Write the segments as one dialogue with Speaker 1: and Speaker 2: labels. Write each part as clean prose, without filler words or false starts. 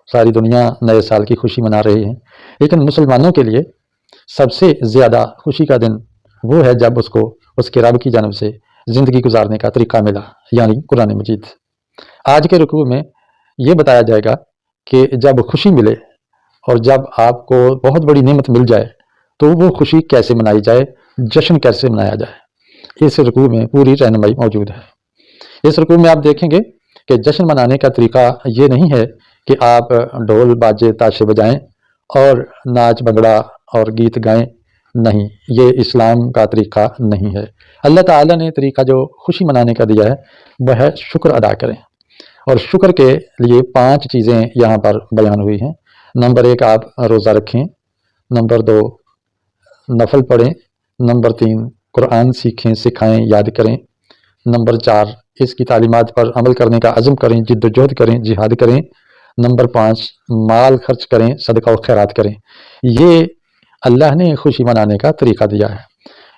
Speaker 1: ساری دنیا نئے سال کی خوشی منا رہی ہے، لیکن مسلمانوں کے لیے سب سے زیادہ خوشی کا دن وہ ہے جب اس کو اس کے رب کی جانب سے زندگی گزارنے کا طریقہ ملا، یعنی قرآن مجید۔ آج کے رکوع میں یہ بتایا جائے گا کہ جب خوشی ملے اور جب آپ کو بہت بڑی نعمت مل جائے تو وہ خوشی کیسے منائی جائے، جشن کیسے منایا جائے، اس رکوع میں پوری رہنمائی موجود ہے۔ اس رکوع میں آپ دیکھیں گے کہ جشن منانے کا طریقہ یہ نہیں ہے کہ آپ ڈھول باجے تاشے بجائیں اور ناچ بگڑا اور گیت گائیں، نہیں، یہ اسلام کا طریقہ نہیں ہے۔ اللہ تعالیٰ نے طریقہ جو خوشی منانے کا دیا ہے وہ ہے شکر ادا کریں، اور شکر کے لیے 5 چیزیں یہاں پر بیان ہوئی ہیں۔ نمبر 1، آپ روزہ رکھیں۔ نمبر 2، نفل پڑھیں۔ نمبر 3، قرآن سیکھیں، سکھائیں، یاد کریں۔ نمبر 4، اس کی تعلیمات پر عمل کرنے کا عزم کریں، جد و جہد کریں، جہاد کریں۔ نمبر 5، مال خرچ کریں، صدقہ و خیرات کریں۔ یہ اللہ نے خوشی منانے کا طریقہ دیا ہے۔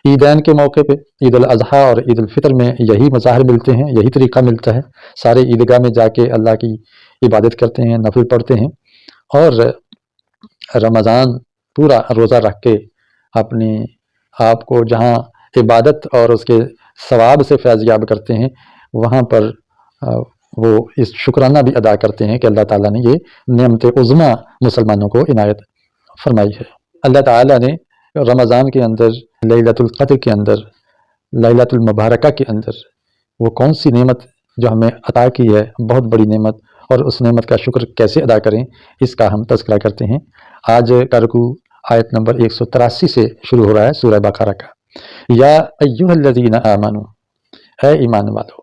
Speaker 1: عیدین کے موقع پہ، عید الاضحیٰ اور عید الفطر میں یہی مظاہر ملتے ہیں، یہی طریقہ ملتا ہے۔ سارے عیدگاہ میں جا کے اللہ کی عبادت کرتے ہیں، نفل پڑھتے ہیں، اور رمضان پورا روزہ رکھ کے اپنے آپ کو جہاں عبادت اور اس کے ثواب سے فیض یاب کرتے ہیں، وہاں پر وہ اس شکرانہ بھی ادا کرتے ہیں کہ اللہ تعالیٰ نے یہ نعمت عظمیٰ مسلمانوں کو عنایت فرمائی ہے۔ اللہ تعالیٰ نے رمضان کے اندر، لیلۃ القدر کے اندر، لیلۃ المبارکہ کے اندر وہ کون سی نعمت جو ہمیں عطا کی ہے، بہت بڑی نعمت، اور اس نعمت کا شکر کیسے ادا کریں، اس کا ہم تذکرہ کرتے ہیں۔ آج کا رکوع آیت نمبر 183 سے شروع ہو رہا ہے، سورہ بقرہ کا۔ یا ایھا الذین آمنوا، اے ایمان والو،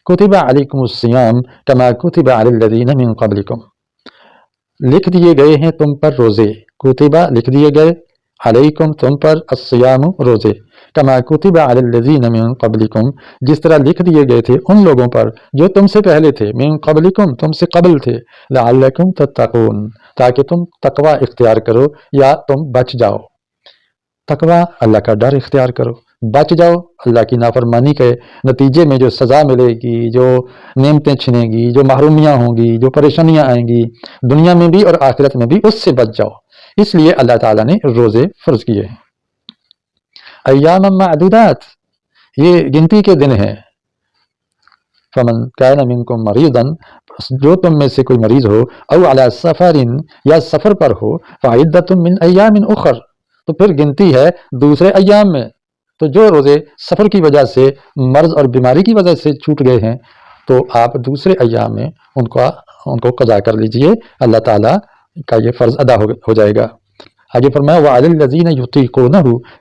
Speaker 1: کتب علیکم الصیام کما کتب علی الذین من قبلکم، لکھ دیے گئے ہیں تم پر روزے، کتبہ لکھ دیے گئے، علیکم تم پر، الصیام روزے، کما کتب علی الذین من قبلکم جس طرح لکھ دیے گئے تھے ان لوگوں پر جو تم سے پہلے تھے، من قبلکم تم سے قبل تھے، لعلکم تتقون تاکہ تم تقوی اختیار کرو یا تم بچ جاؤ۔ تقوی اللہ کا ڈر اختیار کرو، بچ جاؤ اللہ کی نافرمانی کے نتیجے میں جو سزا ملے گی، جو نعمتیں چھنے گی، جو محرومیاں ہوں گی، جو پریشانیاں آئیں گی دنیا میں بھی اور آخرت میں بھی، اس سے بچ جاؤ۔ اس لیے اللہ تعالیٰ نے روزے فرض کیے ہیں۔ ایام معدودات، یہ گنتی کے دن ہیں۔ فمن کان منکم مریضا، جو تم میں سے کوئی مریض ہو، او علی سفر، یا سفر پر ہو، فعدۃ من ایام اخر، تو پھر گنتی ہے دوسرے ایام میں۔ تو جو روزے سفر کی وجہ سے، مرض اور بیماری کی وجہ سے چھوٹ گئے ہیں، تو آپ دوسرے ایام میں ان کو قضا کر لیجئے، اللہ تعالیٰ کا یہ فرض ادا ہو جائے گا۔ آگے فرمایا وعلی الذین یطیقونہ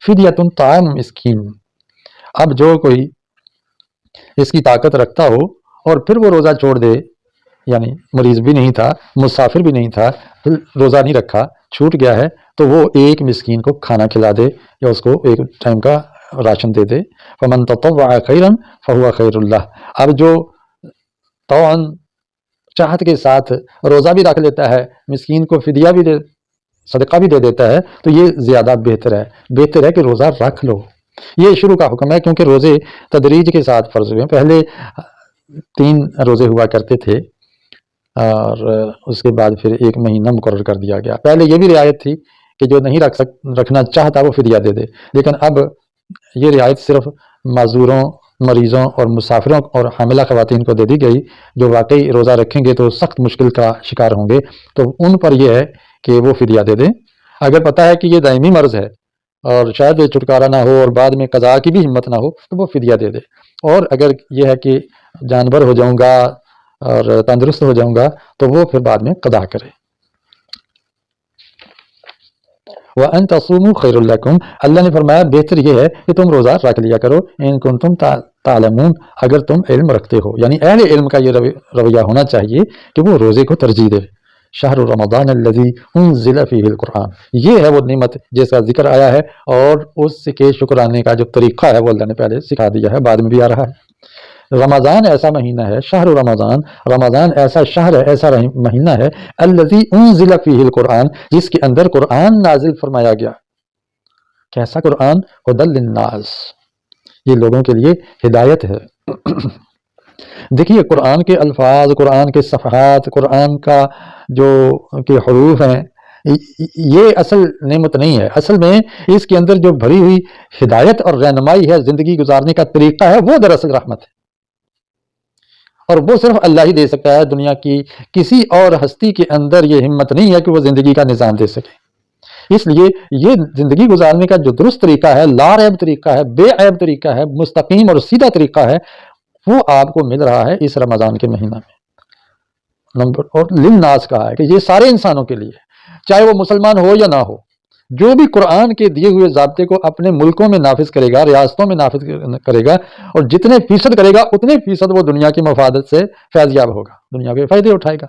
Speaker 1: فدیۃ طعام مسکین، اب جو کوئی اس کی طاقت رکھتا ہو اور پھر وہ روزہ چھوڑ دے، یعنی مریض بھی نہیں تھا، مسافر بھی نہیں تھا، روزہ نہیں رکھا، چھوٹ گیا ہے، تو وہ ایک مسکین کو کھانا کھلا دے یا اس کو ایک ٹائم کا راشن دے دے۔ فمن تطوع خیرا فہو خیر اللہ، اب جو طوعاً چاہت کے ساتھ روزہ بھی رکھ لیتا ہے، مسکین کو فدیہ بھی دے، صدقہ بھی دے دیتا ہے، تو یہ زیادہ بہتر ہے کہ روزہ رکھ لو۔ یہ شروع کا حکم ہے، کیونکہ روزے تدریج کے ساتھ فرض ہوئے ہیں۔ پہلے 3 روزے ہوا کرتے تھے اور اس کے بعد پھر 1 مہینہ مقرر کر دیا گیا۔ پہلے یہ بھی رعایت تھی کہ جو نہیں رکھنا چاہتا وہ فدیہ دے دے، لیکن اب یہ رعایت صرف معذوروں، مریضوں اور مسافروں اور حاملہ خواتین کو دے دی گئی۔ جو واقعی روزہ رکھیں گے تو سخت مشکل کا شکار ہوں گے، تو ان پر یہ ہے کہ وہ فدیہ دے دیں۔ اگر پتہ ہے کہ یہ دائمی مرض ہے اور شاید چھٹکارا نہ ہو اور بعد میں قضا کی بھی ہمت نہ ہو، تو وہ فدیہ دے دے۔ اور اگر یہ ہے کہ جانور ہو جاؤں گا اور تندرست ہو جاؤں گا، تو وہ پھر بعد میں قضا کرے۔ وَأَن تَصُومُوا خَيْرٌ لَكُمْ، اللہ نے فرمایا بہتر یہ ہے کہ تم روزہ رکھ لیا کرو، ان کنتم تعلمون، اگر تم علم رکھتے ہو، یعنی اہل علم کا یہ رویہ ہونا چاہیے کہ وہ روزے کو ترجیح دے۔ شہر رمضان الذی انزل فیہ القرآن، یہ ہے وہ نعمت جس کا ذکر آیا ہے، اور اس کے شکرانے کا جو طریقہ ہے وہ اللہ نے پہلے سکھا دیا ہے، بعد میں بھی آ رہا ہے۔ رمضان ایسا مہینہ ہے، شہر رمضان، رمضان ایسا شہر ہے، ایسا مہینہ ہے، الذی انزل فیہ القرآن، جس کے اندر قرآن نازل فرمایا گیا۔ کیسا قرآن؟ ھدی للناس، یہ لوگوں کے لیے ہدایت ہے۔ دیکھیے قرآن کے الفاظ، قرآن کے صفحات، قرآن کا جو کے حروف ہیں، یہ اصل نعمت نہیں ہے. اصل میں اس کے اندر جو بھری ہوئی ہدایت اور رہنمائی ہے، زندگی گزارنے کا طریقہ ہے، وہ دراصل رحمت ہے. اور وہ صرف اللہ ہی دے سکتا ہے. دنیا کی کسی اور ہستی کے اندر یہ ہمت نہیں ہے کہ وہ زندگی کا نظام دے سکے. اس لیے یہ زندگی گزارنے کا جو درست طریقہ ہے، لا ریب طریقہ ہے، بے عیب طریقہ ہے، مستقیم اور سیدھا طریقہ ہے، وہ آپ کو مل رہا ہے اس رمضان کے مہینہ میں. اور للناس کہا ہے کہ یہ سارے انسانوں کے لیے، چاہے وہ مسلمان ہو یا نہ ہو. جو بھی قرآن کے دیے ہوئے ضابطے کو اپنے ملکوں میں نافذ کرے گا، ریاستوں میں نافذ کرے گا، اور جتنے فیصد کرے گا اتنے فیصد وہ دنیا کی مفادت سے فیض یاب ہوگا، دنیا کے فائدے اٹھائے گا.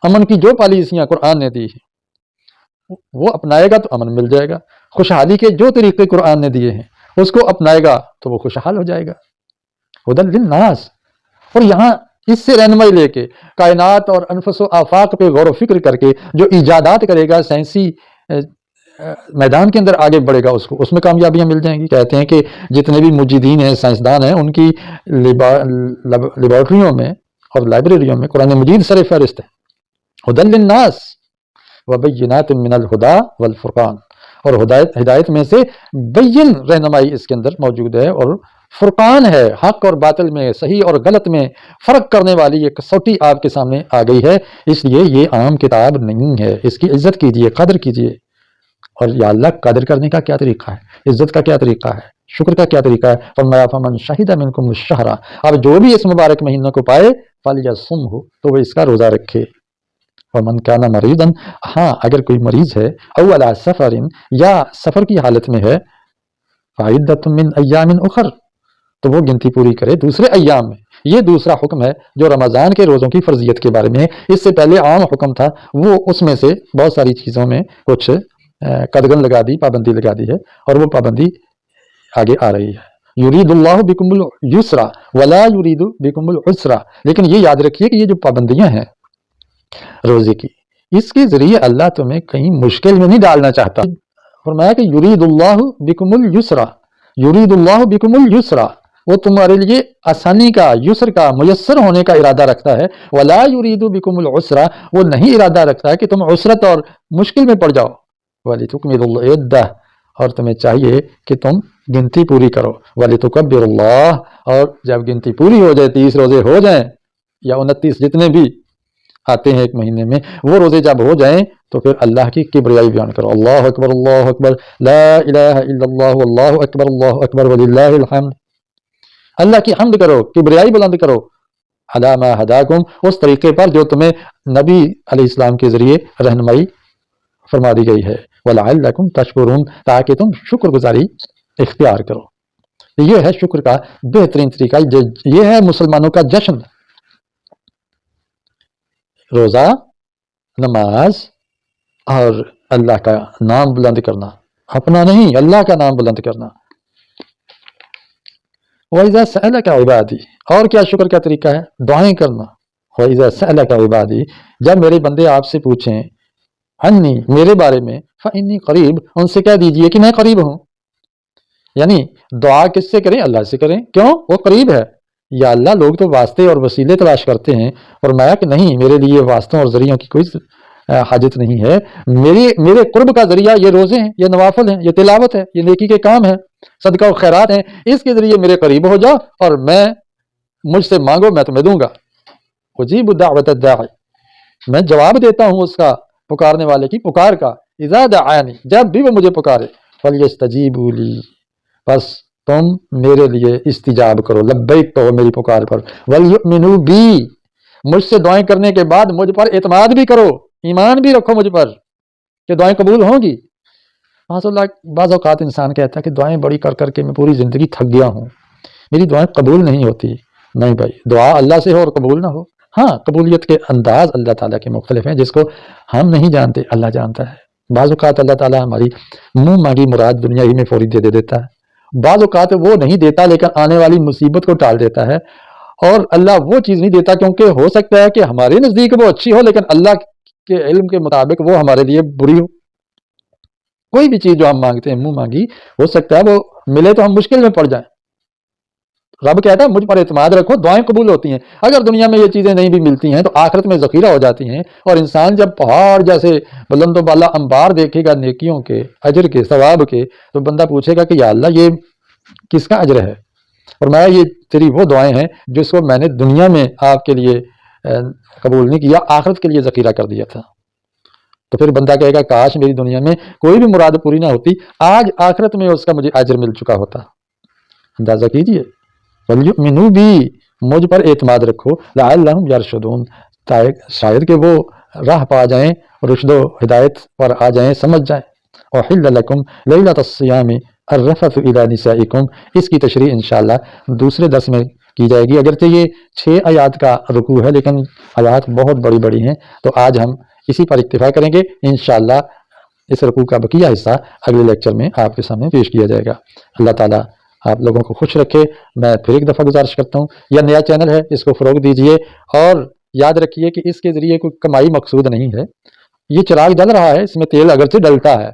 Speaker 1: امن کی جو پالیسیاں قرآن نے دی ہیں وہ اپنائے گا تو امن مل جائے گا. خوشحالی کے جو طریقے قرآن نے دیے ہیں اس کو اپنائے گا تو وہ خوشحال ہو جائے گا. ہدی للناس. اور یہاں اس سے رہنمائی لے کے کائنات اور انفس و آفاق پہ غور و فکر کر کے جو ایجادات کرے گا، سائنسی میدان کے اندر آگے بڑھے گا، اس میں کامیابیاں مل جائیں گی. کہتے ہیں کہ جتنے بھی مجیدین ہیں، سائنسدان ہیں، ان کی لیبارٹریوں میں اور لائبریریوں میں قرآن مجید سر فہرست ہے. ہدی للناس وبینات من الہدی والفرقان. اور ہدایت میں سے بین رہنمائی اس کے اندر موجود ہے، اور فرقان ہے، حق اور باطل میں، صحیح اور غلط میں فرق کرنے والی ایک کسوٹی آپ کے سامنے آ گئی ہے. اس لیے یہ عام کتاب نہیں ہے، اس کی عزت کیجئے، قدر کیجئے. اور یا اللہ، قدر کرنے کا کیا طریقہ ہے، عزت کا کیا طریقہ ہے، شکر کا کیا طریقہ ہے. فرمایا فمن شہد منکم الشہر. اب جو بھی اس مبارک مہینہ کو پائے فلیصمہ، تو وہ اس کا روزہ رکھے. ومن کان مریضا، ہاں اگر کوئی مریض ہے، او علی سفر، یا سفر کی حالت میں ہے، فعدۃ من ایام اخر، تو وہ گنتی پوری کرے دوسرے ایام میں. یہ دوسرا حکم ہے جو رمضان کے روزوں کی فرضیت کے بارے میں ہے. اس سے پہلے عام حکم تھا، وہ اس میں سے بہت ساری چیزوں میں کچھ قدغن لگا دی، پابندی لگا دی ہے، اور وہ پابندی آگے آ رہی ہے. یرید اللہ بکم الیسر ولا یرید بکم العسر. لیکن یہ یاد رکھیے کہ یہ جو پابندیاں ہیں روزے کی، اس کے ذریعے اللہ تمہیں کہیں مشکل میں نہیں ڈالنا چاہتا. فرمایا کہ یرید اللہ بکم الیسر، یرید اللہ بکم الیسر، وہ تمہارے لیے آسانی کا، یسر کا، میسر ہونے کا ارادہ رکھتا ہے. ولا یرید بکم العسر، وہ نہیں ارادہ رکھتا ہے کہ تم عسرت اور مشکل میں پڑ جاؤ. وَلِتُكْمِلُوا الْعِدَّةَ، اور تمہیں چاہیے کہ تم گنتی پوری کرو. وَلِتُكَبِّرُوا اللَّهَ، اور جب گنتی پوری ہو جائے، 30 روزے ہو جائیں یا 29 جتنے بھی آتے ہیں ایک مہینے میں، وہ روزے جب ہو جائیں تو پھر اللہ کی کبریائی بیان کرو. اللہ اکبر، اللہ اکبر، لا الہ الا اللہ، اللہ اکبر وللہ الحمد. اللہ کی حمد کرو، کبریائی بلند کرو. علی ما ہداکم، اس طریقے پر جو تمہیں نبی علیہ السلام کے ذریعے رہنمائی فرما دی گئی ہے. وَلَعَلَّكُمْ تَشْكُرُونَ، تاکہ تم شکر گزاری اختیار کرو. یہ ہے شکر کا بہترین طریقہ. یہ ہے مسلمانوں کا جشن. روزہ، نماز اور اللہ کا نام بلند کرنا، اپنا نہیں اللہ کا نام بلند کرنا. وَإِذَا سَأَلَكَ عِبَادِي، اور کیا شکر کا طریقہ ہے؟ دعائیں کرنا. وَإِذَا سَأَلَكَ عِبَادِي، جب میرے بندے آپ سے پوچھیں، عنی، میرے بارے میں، فَإِنِّي قریب، ان سے کہہ دیجئے کہ میں قریب ہوں. یعنی دعا کس سے کریں؟ اللہ سے کریں. کیوں؟ وہ قریب ہے. یا اللہ، لوگ تو واسطے اور وسیلے تلاش کرتے ہیں. فرمایا کہ نہیں، میرے لیے واسطوں اور ذریعوں کی کوئی حاجت نہیں ہے. میرے قرب کا ذریعہ یہ روزے ہیں، یہ نوافل ہیں، یہ تلاوت ہے، یہ نیکی کے کام ہیں، صدقہ و خیرات ہیں. اس کے ذریعے میرے قریب ہو جاؤ اور مجھ سے مانگو، میں تمہیں دوں گا. اجیب دعوت الداعی، میں جواب دیتا ہوں اس کا، پکارنے والے کی پکار کا. اذا دعانی، جب بھی وہ مجھے پکارے. فلیستجیبوا لی، بس تم میرے لیے استجاب کرو، لبیک کہو میری پکار پر. ولیؤمنوا بی، مجھ سے دعائیں کرنے کے بعد مجھ پر اعتماد بھی کرو، ایمان بھی رکھو مجھ پر کہ دعائیں قبول ہوں گی. بعض اوقات انسان کہتا ہے کہ دعائیں بڑی کر کر کے میں پوری زندگی تھک گیا ہوں، میری دعائیں قبول نہیں ہوتی. نہیں بھائی، دعا اللہ سے ہو اور قبول نہ ہو. ہاں، قبولیت کے انداز اللہ تعالیٰ کے مختلف ہیں، جس کو ہم نہیں جانتے، اللہ جانتا ہے. بعض اوقات اللہ تعالیٰ ہماری منہ مانگی مراد دنیا ہی میں فوری دے دیتا ہے. بعض اوقات وہ نہیں دیتا لیکن آنے والی مصیبت کو ٹال دیتا ہے. اور اللہ وہ چیز نہیں دیتا کیونکہ ہو سکتا ہے کہ ہمارے نزدیک وہ اچھی ہو لیکن اللہ کے علم کے مطابق وہ ہمارے لیے بری ہو. کوئی بھی چیز جو ہم مانگتے ہیں منہ مانگی، ہو سکتا ہے وہ ملے تو ہم مشکل میں پڑ جائیں. رب کہتا ہے مجھ پر اعتماد رکھو، دعائیں قبول ہوتی ہیں۔ اگر دنیا میں یہ چیزیں نہیں بھی ملتی ہیں تو آخرت میں ذخیرہ ہو جاتی ہیں، اور انسان جب پہاڑ جیسے بلند و بالا انبار دیکھے گا نیکیوں کے، اجر کے، ثواب کے، تو بندہ پوچھے گا کہ یا اللہ یہ کس کا اجر ہے؟ اور میں یہ تیری وہ دعائیں ہیں جس کو میں نے دنیا میں آپ کے لیے قبول نہیں کیا، آخرت کے لیے ذخیرہ کر دیا تھا۔ تو پھر بندہ کہے گا کاش میری دنیا میں کوئی بھی مراد پوری نہ ہوتی، آج آخرت میں اس کا مجھے اجر مل چکا ہوتا۔ اندازہ کیجئے، وَلْيُؤْمِنُوا بِي، مجھ پر اعتماد رکھو، لَعَلَّهُمْ يَرْشُدُونَ، شاید کہ وہ راہ پا جائیں، رشد و ہدایت پر آ جائیں، سمجھ جائیں۔ وَحِلَّ لَكُمْ لَيْلَةَ الصِّيَامِ الرَّفَثُ إِلَىٰ نِسَائِكُمْ، اس کی تشریح انشاءاللہ دوسرے درس میں کی جائے گی۔ اگرچہ یہ 6 آیات کا رکوع ہے لیکن آیات بہت بڑی بڑی ہیں، تو آج ہم اسی پر اکتفا کریں گے۔ انشاءاللہ اس رکوع کا بقیہ حصہ اگلے لیکچر میں آپ کے سامنے پیش کیا جائے گا۔ اللہ تعالیٰ آپ لوگوں کو خوش رکھے۔ میں پھر ایک دفعہ گزارش کرتا ہوں، یہ نیا چینل ہے، اس کو فروغ دیجئے، اور یاد رکھیے کہ اس کے ذریعے کوئی کمائی مقصود نہیں ہے۔ یہ چراغ جل رہا ہے، اس میں تیل اگرچہ ڈلتا ہے،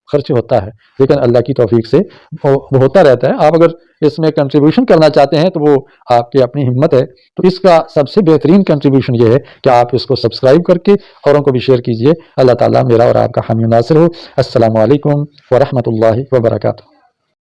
Speaker 1: خرچ ہوتا ہے، لیکن اللہ کی توفیق سے وہ ہوتا رہتا ہے۔ آپ اگر اس میں کنٹریبیوشن کرنا چاہتے ہیں تو وہ آپ کی اپنی ہمت ہے، تو اس کا سب سے بہترین کنٹریبیوشن یہ ہے کہ آپ اس کو سبسکرائب کر کے اوروں کو بھی شیئر کیجئے۔ اللہ تعالیٰ میرا اور آپ کا حامی و ناصر ہو۔ السلام علیکم ورحمۃ اللہ وبرکاتہ۔